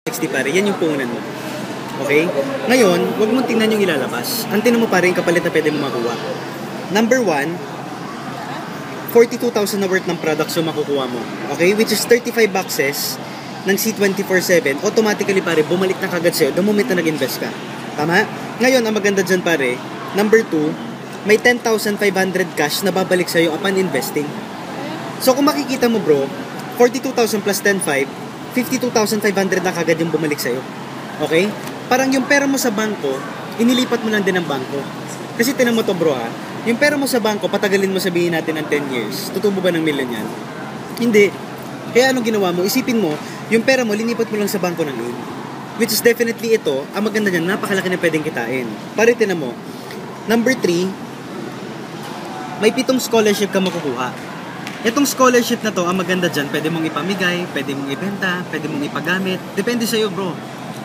60 pare, yan yung puhunan mo. Okay? Ngayon, huwag mong tingnan yung ilalabas. Ang tingnan mo pare, yung kapalit na pwede mo makuha. Number 1, 42,000 na worth ng products yung makukuha mo. Okay? Which is 35 boxes ng C24/7. Automatically pare, bumalik na kagad sa'yo the moment na nag-invest ka. Tama? Ngayon, ang maganda dyan pare, number 2, may 10,500 cash na babalik sa'yo upon investing. So kung makikita mo bro, 42,000 plus 10,500, 52,500 na kagad yung bumalik sa'yo. Okay? Parang yung pera mo sa bangko, inilipat mo lang din ng bangko. Kasi tinan mo to bro ha, yung pera mo sa bangko, patagalin mo sabihin natin ng 10 years, tutubo ba ng milyon yan? Hindi. Kaya anong ginawa mo? Isipin mo, yung pera mo, linipat mo lang sa bangko ng loan. Which is definitely ito, ang maganda dyan, napakalaki na pwedeng kitain. Pare tinan mo, number 3, may 7 scholarship ka makukuha. Itong scholarship na to, ang maganda dyan, pwede mong ipamigay, pwede mong ibenta, pwede mong ipagamit. Depende sa'yo bro.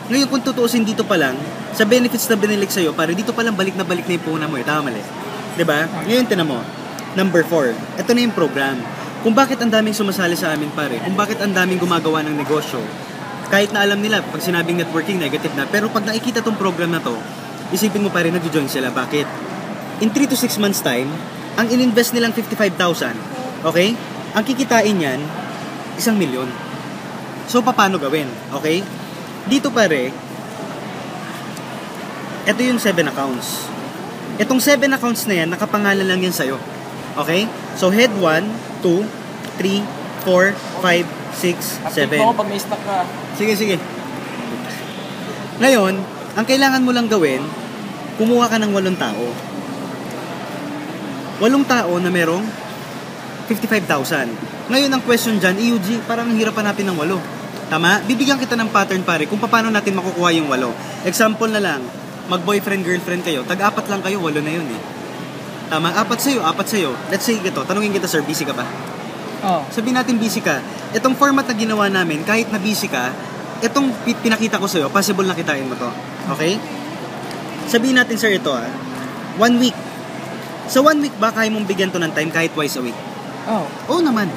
Ngayon kung tutuusin dito pa lang, sa benefits na binilik sa'yo, pare dito pa lang balik na yung puhunan mo eh. Tama mali. Diba? Ngayon tinan mo, number 4, ito na yung program. Kung bakit ang daming sumasali sa amin pare, kung bakit ang daming gumagawa ng negosyo, kahit na alam nila, pag sinabing networking, negative na, pero pag nakikita tong program na to, isipin mo pare, nag-join sila. Bakit? In 3 to 6 months time, ang in-invest nilang 55,000, okay? Ang kikitain yan, 1 milyon. So, paano gawin? Okay? Dito pare, ito yung 7 accounts. Itong 7 accounts na yan, nakapangalan lang yan sa'yo. Okay? So, head 1, 2, 3, 4, 5, 6, 7. Ako pag may stock ka. Sige. Ngayon, ang kailangan mo lang gawin, kumuha ka ng 8 tao. 8 tao na merong 55,000. Ngayon, ang question dyan, EUG, parang hirap hanapin ng 8. Tama? Bibigyan kita ng pattern pare kung paano natin makukuha yung 8. Example na lang, mag-boyfriend, girlfriend kayo, tag-4 lang kayo, 8 na yun eh. Tama? 4 sa'yo. Let's say ito, tanungin kita sir, busy ka ba? Oh. Sabihin natin busy ka. Itong format na ginawa namin, kahit na busy ka, itong pinakita ko sa'yo, possible na kitain mo to. Okay? Sabihin natin sir ito 1 week. Sa 1 week ba, kaya mong bigyan to ng time kahit twice a week? Oh. Oo naman.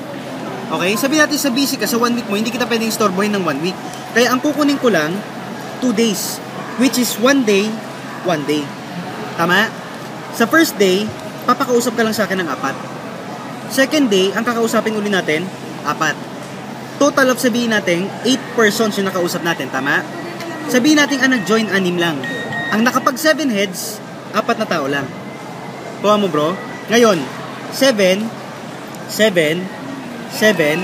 Okay? Sabihin natin sa busy ka, sa 1 week mo, hindi kita pwedeng istorbohin ng 1 week. Kaya ang kukunin ko lang, 2 days. Which is 1 day, 1 day. Tama? Sa first day, papakausap ka lang sa akin ng 4. Second day, ang kakausapin uli natin, 4. Total of sabihin natin, 8 persons yung nakausap natin, tama? Sabihin natin ang nag-join 6 lang. Ang nakapag 7 heads, 4 na tao lang. Kuha mo bro. Ngayon, 7, 7, 7,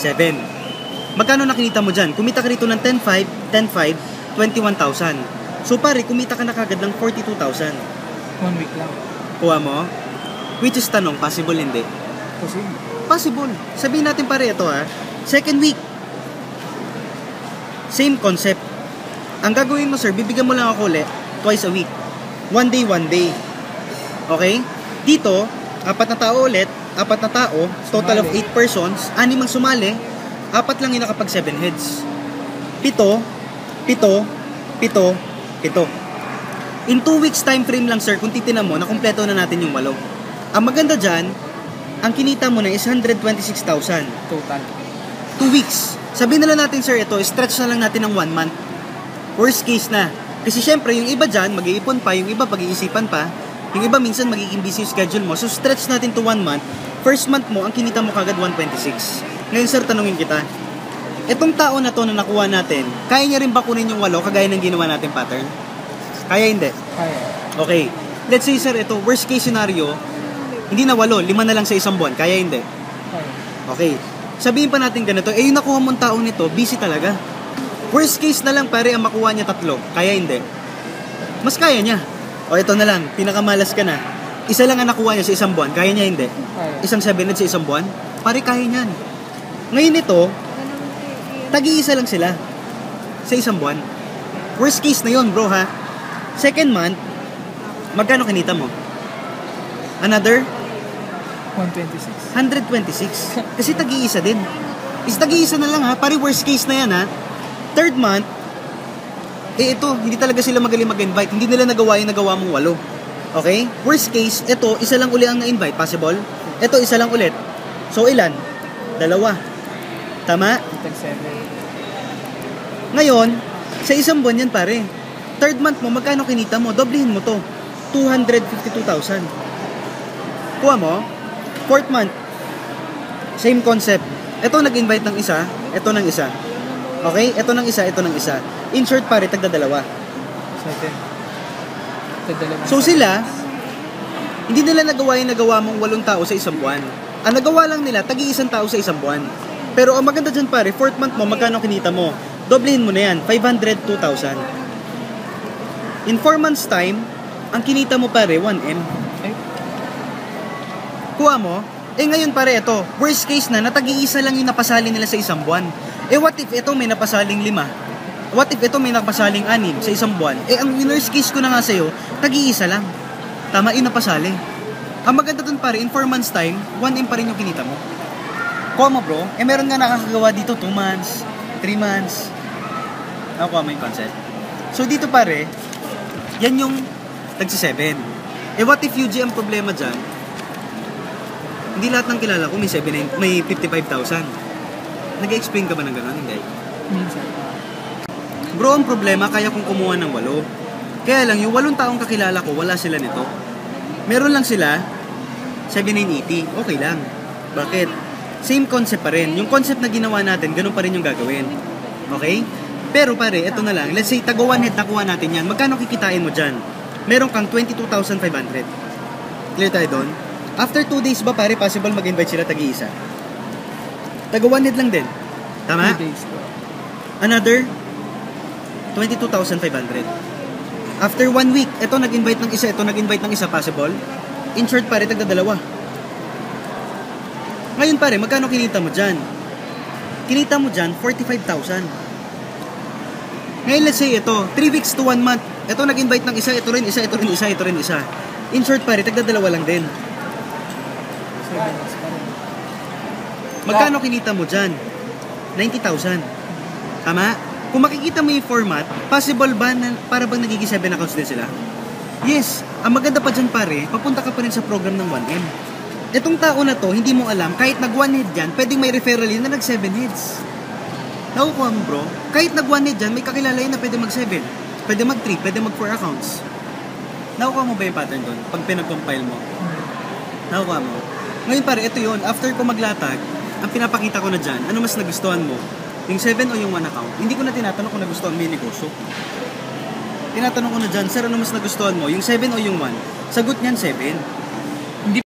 7. Magkano nakinita mo dyan? Kumita ka rito ng 10,500, 10,500, 21,000. So pare, kumita ka na kagad ng 42,000. 1 week lang. Kuha mo? Which is tanong, possible hindi? Possible. Sabihin natin pare ito second week. Same concept. Ang gagawin mo sir, bibigyan mo lang ako ulit twice a week. 1 day, 1 day. Okay? Dito, 4 na tao ulit, 4 na tao, total of 8 persons, 6 ang sumali, 4 lang yung nakapag 7 heads. 7, 7, 7, 7. In 2 weeks time frame lang sir, kung titinan mo, nakumpleto na natin yung 8. Ang maganda dyan, ang kinita mo na is 126,000. Total. 2 weeks. Sabihin na lang natin sir, ito, stretch na lang natin ng 1 month. Worst case na. Kasi syempre, yung iba dyan, mag-iipon pa, yung iba pag-iisipan pa, yung iba minsan magiging busy schedule mo. So stretch natin to 1 month. First month mo, ang kinita mo kagad 126. Ngayon sir, tanungin kita. Itong tao na to na nakuha natin, kaya niya rin ba kunin yung 8 kagaya ng ginawa natin pattern? Kaya hindi? Kaya. Okay. Let's say sir, ito, worst case scenario, hindi na 8, 5 na lang sa isang buwan. Kaya hindi? Kaya. Okay. Sabihin pa natin ganito, yung nakuha mong tao nito, busy talaga. Worst case na lang pare, ang makuha niya 3. Kaya hindi? Mas kaya niya. O ito na lang, pinakamalas ka na. Isa lang ang nakuha niya sa isang buwan. Kaya niya hindi? Kaya. Isang 7 heads sa isang buwan? Pare, kaya niyan. Ngayon ito, tag-iisa lang sila sa isang buwan. Worst case na yun, bro, ha? Second month, magkano kinita mo? Another? 126. 126. Kasi tag-iisa din. Is tag-iisa na lang ha. Pare worst case na yan ha. Third month, ito, hindi talaga sila magaling mag-invite. Hindi nila nagawa yung nagawa mong 8. Okay? Worst case, ito, isa lang uli ang na-invite. Possible? Ito, isa lang ulit. So, ilan? 2. Tama? Tag 7. Ngayon, sa isang buwan yan pare. Third month mo, magkano kinita mo? Doblehin mo to. 252,000. Kuha mo. Fourth month, same concept. Ito nag-invite ng isa, ito ng isa. Okay? Ito ng isa, ito ng isa. In short pare, tagdadalawa. So sila, hindi nila nagawa yung nagawa mong 8 tao sa isang buwan. Ang nagawa lang nila, tagi-1 tao sa isang buwan. Pero ang maganda dyan pare, fourth month mo, magkano kinita mo? Doblehin mo na yan, 502,000. In 4 months time, ang kinita mo pare, 1M. Kuha mo, ngayon pare, ito, worst case na, natagi-isa lang yung napasali nila sa isang buwan. What if ito may napasaling 5? What if ito may napasaling 6 sa isang buwan? Ang worst case ko na nga sa'yo, tagi-isa lang. Tama, yung napasali. Ang maganda dun pare, in 4 months time, 1M pa rin yung kinita mo. Kuha mo bro, meron nga nakakagawa dito 2 months, 3 months. Nakuha mo yung concept. So dito pare, yan yung tagsi-7. What if UG ang problema dyan? Hindi lahat ng kilala ko may 55,000. Nag-explain ka ba ng gano'n? Hindi. Minsan. Bro, ang problema, kaya kong kumuha ng 8. Kaya lang, yung 8 taong kakilala ko, wala sila nito. Meron lang sila, 7980. Okay lang. Bakit? Same concept pa rin. Yung concept na ginawa natin, ganun pa rin yung gagawin. Okay? Pero pare, eto na lang. Let's say, taga 1 head nakuha natin yan. Magkano kikitain mo dyan? Meron kang 22,500. Clear tayo doon? After 2 days ba pare, possible mag-invite sila tagi-isa? Taga 1 head lang din. Tama? 2 days. Another 22,500. After 1 week, ito nag-invite ng isa, ito nag-invite ng isa, possible? In short pare, tagda-2. Ngayon pare, magkano kinita mo dyan? Kinita mo dyan, 45,000. Ngayon let's say ito, 3 weeks to 1 month. Ito nag-invite ng isa, ito rin isa, ito rin isa, ito rin isa. In short pare, tagda-2 lang din. 7 days pa rin. Magkano kinita mo dyan? 90,000. Tama? Kung makikita mo yung format, possible ba na para bang nagiging 7 accounts din sila? Yes. Ang maganda pa dyan pare, papunta ka pa rin sa program ng 1M. Itong tao na to, hindi mo alam, kahit nag-1 head dyan, pwedeng may referral yun na nag-7 heads. Nakukuha mo bro? Kahit nag-1 head dyan, may kakilala yun na pwede mag-7. Pwede mag-3, pwede mag-4 accounts. Nakukuha mo ba yung pattern doon? Pag pinag-compile mo? Nakukuha mo? Ngayon pare, ito yun. After ko maglatag, ang pinapakita ko na dyan, ano mas nagustuhan mo? Yung 7 o yung 1 account? Hindi ko na tinatanong kung nagustuhan mo yung negosyo. Tinatanong ko na dyan, sir, ano mas nagustuhan mo? Yung 7 o yung 1? Sagot niyan, 7.